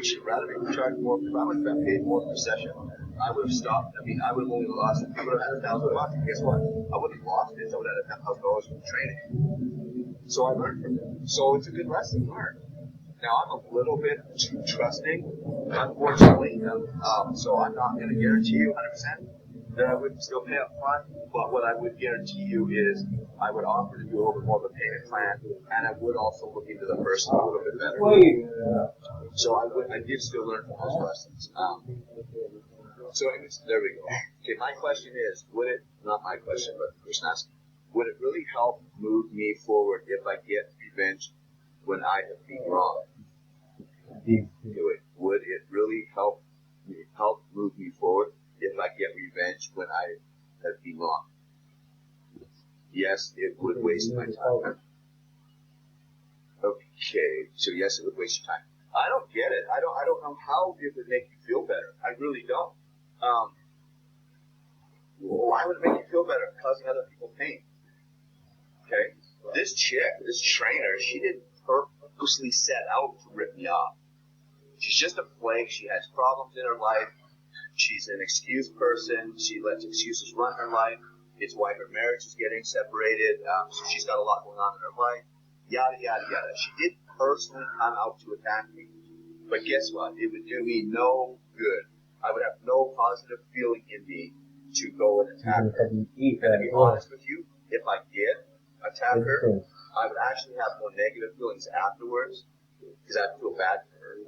Would you rather be charged more? If I would have been paid more per session, I would have stopped. I mean, I would have only lost. I would have had $1,000. And guess what? I wouldn't have lost it. I would have had $10,000 from training. So I learned from it. So it's a good lesson learned. Now I'm a little bit too trusting, unfortunately. So I'm not going to guarantee you 100% that I would still pay up front. But what I would guarantee you is I would offer to do a little bit more of a payment plan, and I would also look into the person a little bit better. So I did still learn from those lessons. So anyways, there we go. Okay, my question is, not my question, but the person asking, would it really help move me forward if I get revenge when I have been wrong? Would it really help move me forward if I get revenge when I have been wrong? Yes, it would waste my time. Okay, so yes, it would waste your time. I don't get it. I don't know how it would make you feel better. I really don't. Why would it make you feel better? Causing other people pain. Okay? This trainer, she didn't purposely set out to rip me off. She's just a flake. She has problems in her life. She's an excuse person. She lets excuses run her life. It's why her marriage is getting separated. So she's got a lot going on in her life. Yada, yada, yada. She didn't personally come out to attack me. But guess what? It would do me no good. I would have no positive feeling in me to go and attack her. And to be honest with you, if I did attack her, I would actually have more negative feelings afterwards because I'd feel bad for her.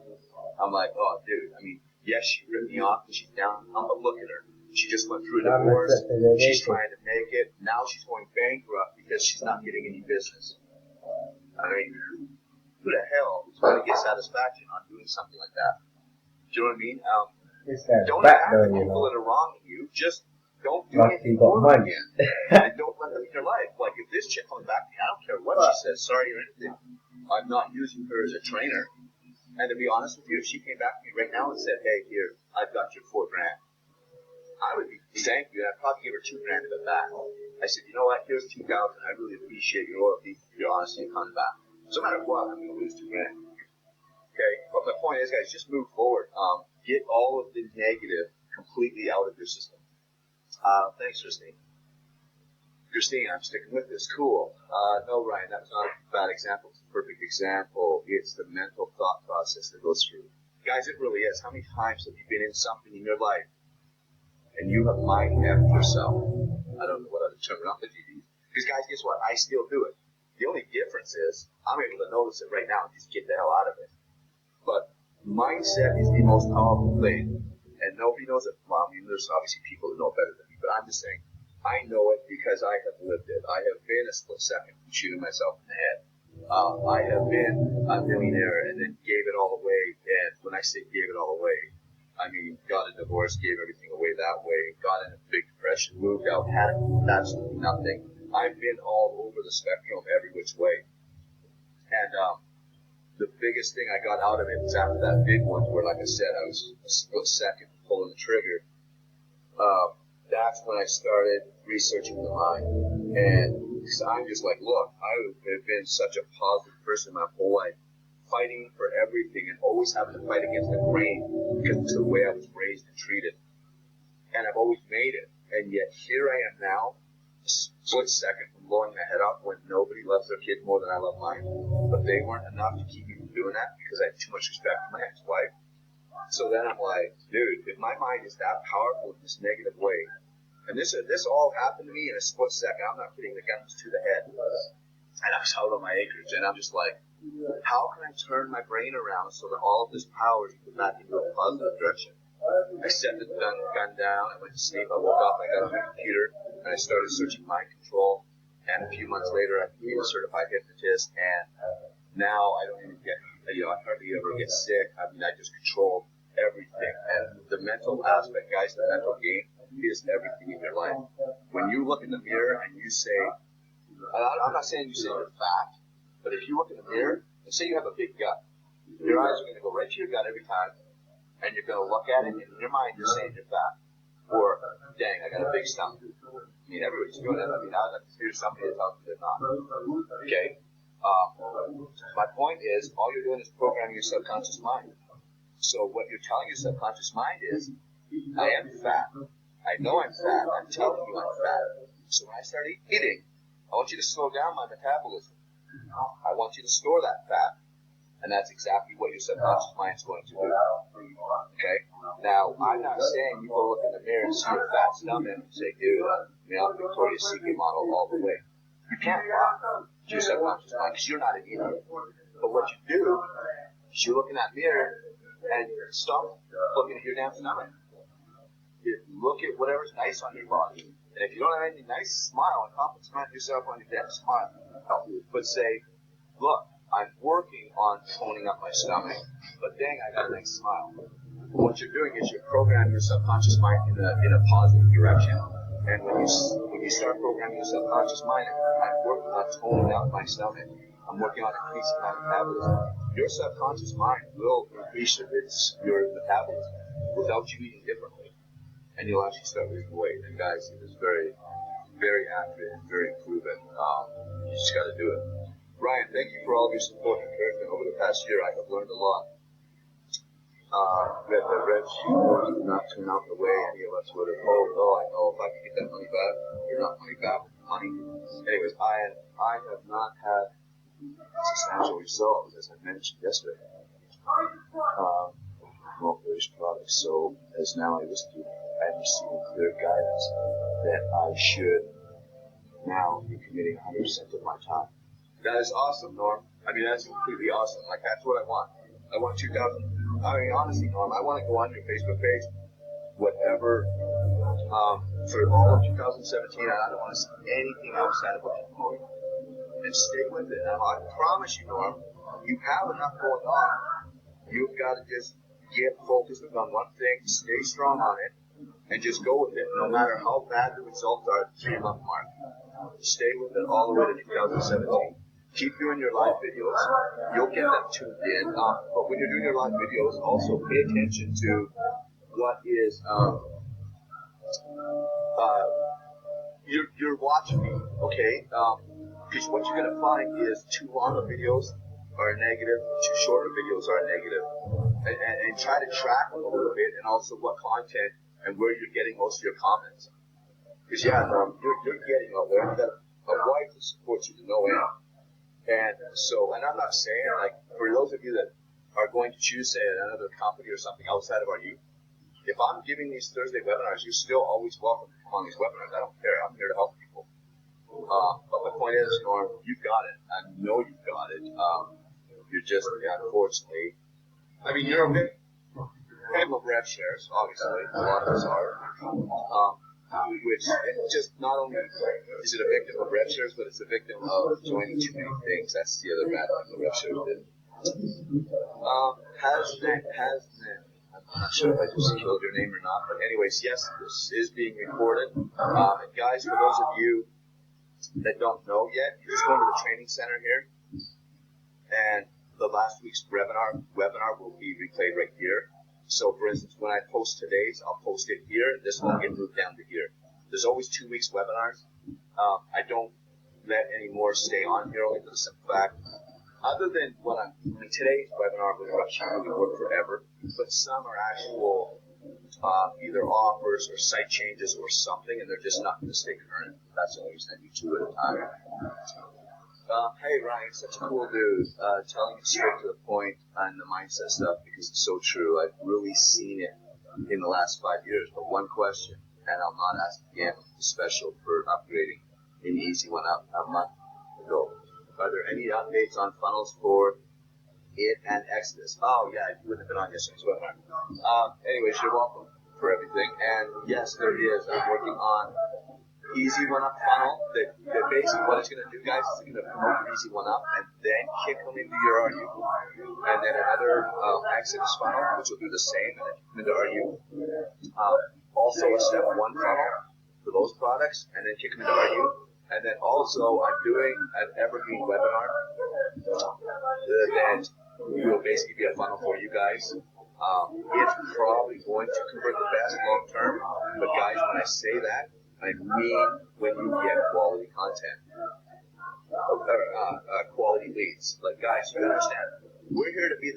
I'm like, oh, dude, I mean, yes, she ripped me off and she's down, but look at her. She just went through a divorce. She's trying to make it. Now she's going bankrupt because she's not getting any business. I mean, who the hell is going to get satisfaction on doing something like that? Do you know what I mean? Don't attack the people that are wronging you. Just don't do anything for them again. And don't let them in your life. Like, if this chick comes back to me, I don't care what she says, sorry or anything. I'm not using her as a trainer. And to be honest with you, if she came back to me right now and said, hey, here, I've got your $4,000, I would be thank you, and I'd probably give her $2,000 of it back. I said, you know what, here's $2,000. I really appreciate your loyalty, your honesty, and coming back. So no matter what, I'm going to lose $2,000. Okay? But my point is, guys, just move forward. Get all of the negative completely out of your system. Thanks, Christine. Christine, I'm sticking with this. Cool. No, Ryan, that's not a bad example. It's a perfect example. It's the mental thought process that goes through. Guys, it really is. How many times have you been in something in your life and you have mind-mapped yourself? I don't know what other terminology to use. Because, guys, guess what? I still do it. The only difference is I'm able to notice it right now and just get the hell out of it. But mindset is the most powerful thing. And nobody knows it. Well, I mean, there's obviously people that know better than me, but I'm just saying, I know it because I have lived it. I have been a split second from shooting myself in the head. I have been a millionaire and then gave it all away. And when I say gave it all away, I mean, got a divorce, gave everything away that way, got in a big depression, moved out, had absolutely nothing. I've been all over the spectrum every which way. And the biggest thing I got out of it was after that big one where, like I said, I was a split second pulling the trigger. That's when I started researching the mind. And I'm just like, look, I have been such a positive person my whole life, fighting for everything and always having to fight against the grain because it's the way I was raised and treated. And I've always made it. And yet here I am now, a split second from blowing my head off when nobody loves their kids more than I love mine. But they weren't enough to keep me from doing that because I had too much respect for my ex-wife. So then I'm like, dude, if my mind is that powerful in this negative way, and this all happened to me in a split second. I'm not putting the guns to the head. And I was out on my acreage, and I'm just like, how can I turn my brain around so that all of this power is put back into a positive direction? I set the gun down, I went to sleep, I woke up, I got on my computer, and I started searching mind control. And a few months later, I became a certified hypnotist, and now I don't even get, I hardly ever get sick. I mean, I just control everything. And the mental aspect, guys, the mental game is everything in your life. When you look in the mirror and you say, I'm not saying you say you're fat, but if you look in the mirror and say you have a big gut, your eyes are going to go right to your gut every time, and you're going to look at it, and in your mind you're saying you're fat. Or, dang, I got a big stomach. I mean, everybody's doing it. I mean, here's somebody that tells me they're not. Okay? My point is, all you're doing is programming your subconscious mind. So what you're telling your subconscious mind is, I am fat. I know I'm fat. I'm telling you I'm fat. So when I start eating, I want you to slow down my metabolism. I want you to store that fat. And that's exactly what your subconscious mind is going to do. Okay? Now, I'm not saying you go look in the mirror and see your fat stomach and say, dude, I'm Victoria's Secret model all the way. You can't lie to your subconscious mind because you're not an idiot. But what you do is you look in that mirror and stop looking at your damn stomach. You look at whatever's nice on your body. And if you don't have anything nice, smile and compliment yourself on your damn smile. But say, look, I'm working on toning up my stomach, but dang, I got a nice smile. What you're doing is you're programming your subconscious mind in a positive direction. And when you start programming your subconscious mind, I'm working on toning up my stomach. I'm working on increasing my metabolism. Your subconscious mind will increase your metabolism without you eating differently. And you'll actually start losing weight. And guys, it is very, very accurate and very proven. You just got to do it. Ryan, thank you for all of your support and encouragement over the past year. I have learned a lot. That the red sheet did not turn out the way any of us would have hoped. Oh, I know if I can get that money back, you're not money back with money. Anyways, I have not had substantial results, as I mentioned yesterday. Various products. So as now I listen to it, I'm receiving clear guidance that I should now be committing 100% of my time. That is awesome, Norm. I mean, that's completely awesome. Like, that's what I want. I want 2,000. I mean, honestly, Norm, I want to go on your Facebook page, whatever, for all of 2017, and I don't want to see anything outside of what you're promoting. And stay with it. Now, I promise you, Norm, you have enough going on. You've got to just get focused on one thing, stay strong on it, and just go with it, no matter how bad the results are at the 3-month mark. Stay with it all the way to 2017. Keep doing your live videos. You'll get them tuned in. But when you're doing your live videos, also pay attention to what is you're watching me, okay? Because what you're going to find is too long of videos are negative, too short of videos are negative. And try to track a little bit, and also what content and where you're getting most of your comments. Because you're getting out there. You got a wife that supports you to no end. And so, and I'm not saying, like, for those of you that are going to choose, say, another company or something outside of our youth, if I'm giving these Thursday webinars, you're still always welcome to come on these webinars. I don't care. I'm here to help people. But the point is, Norm, you've got it. I know you've got it. You're just, unfortunately, I mean, you're a victim of rev shares, obviously. A lot of us are. Which just not only is it a victim of rev shares, but it's a victim of joining too many things. That's the other bad thing the rev shares did. I'm not sure if I just killed your name or not, but anyways, yes, this is being recorded. And guys, for those of you that don't know yet, you're just going to the training center here, and the last week's webinar will be replayed right here. So, for instance, when I post today's, I'll post it here. This won't get moved down to here. There's always 2 weeks webinars. I don't let any more stay on here, only for the simple fact, other than today's webinar will really work forever, but some are actual either offers or site changes or something, and they're just not going to stay current. That's the only reason I do 2 at a time. Hey Ryan, such a cool dude, telling it straight to the point on the mindset stuff, because it's so true. I've really seen it in the last 5 years. But one question, and I'll not ask again, special for upgrading an easy one up a month ago. Are there any updates on funnels for it and Exodus? Oh yeah, you wouldn't have been on yesterday's webinar. Anyways, you're welcome for everything. And yes, there is. I'm working on Easy One Up funnel. That basically what it's going to do, guys, is it's going to promote your Easy One Up and then kick them into your RU. And then another Exodus funnel, which will do the same, and then kick them into RU. Also a step 1 funnel for those products, and then kick them into RU. And then also I'm doing an evergreen webinar that will basically be a funnel for you guys. It's probably going to convert the best long term, but guys, when I say that, I mean when you get quality content, quality leads. Like, guys, you understand, we're here to be